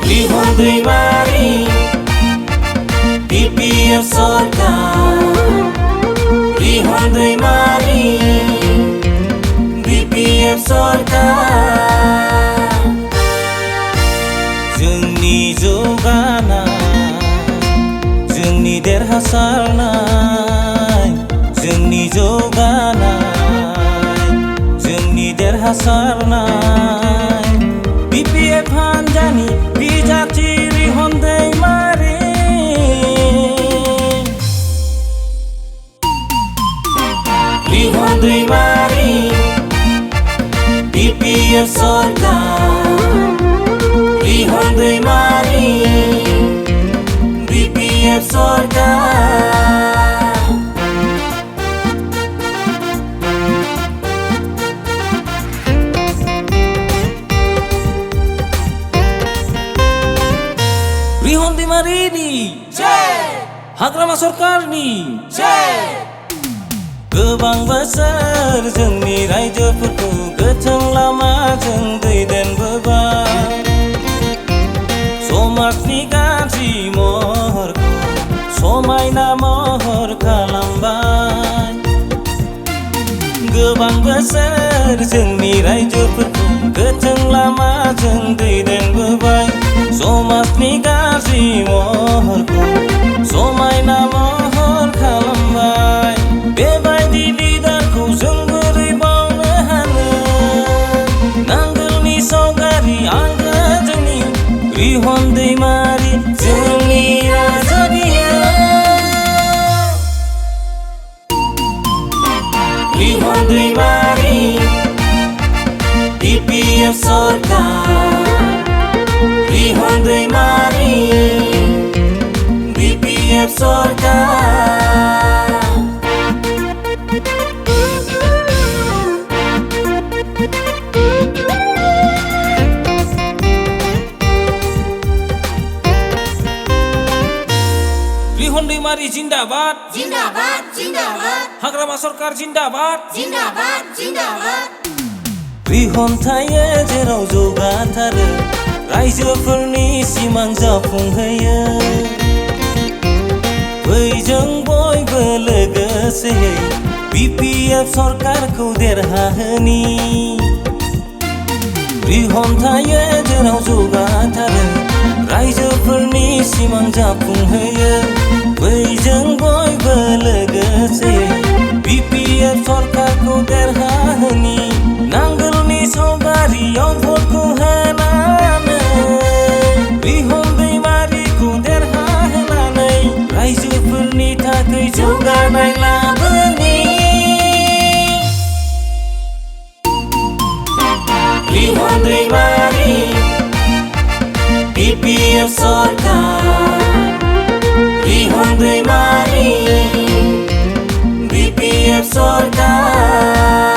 Lihon Daimary BPF सरकार Lihon Daimary BPF सरकार जोंनि जौगानाय जोंनि देरहासारनाय जोंनि जौगानाय जोंनि देरहासारनाय BPF हान्जानि बिजाथि Lihon Daimary Lihon Daimary BPF सरकार Lihon दैमारी BPF सरकार Lihon दैमारीनि जय हाग्रामा सरकारनि जय गोबां बोसोर जोंनि रायजोफोरखौ गोथों लामाजों दैदेनबोबाय समाजनि गाज्रि महरखौ समायना महर खालामबाय गोबां बोसोर जोंनि रायजोफोरखौ गोथों लामाजों दैदेनबोबाय समाजनि गाज्रि महरखौ समायना महर खालामबाय बेबायदि लिडारखौ जों बोरै बावनो हानो नांगोलनि सावगारि आंगो जोंनि Lihon दैमारी जोंनि राजानिया Lihon दैमारी BPF सरकार Lihon दैमारी BPF सरकार Lihon दैमारी जिंदाबाद जिंदाबाद जिंदाबाद हाग्रामा सरकार जिंदाबाद जिंदाबाद जिंदाबाद Lihon थायो जेराव जौगाथारो रायजोफोरनि सिमां जाफुंहोयो फै जों बयबो लोगोसेयै BPF सरकारखौ देरहाहोनि Lihon थायो जेराव जौगाथारो रायजोफोरनि सिमां जाफुंहोयो फै जों बयबो लोगोसेयै BPF सरकारखौ देरहाहोनि नांगोलनि सावगारियाव भटखौ होनानै Lihon दैमारीखौ देरहाहोनानै रायजोफोरनि थाखाय जौगानाय लाबोनि Lihon दैमारी BPF सरकार Lihon दैमारी BPF सरकार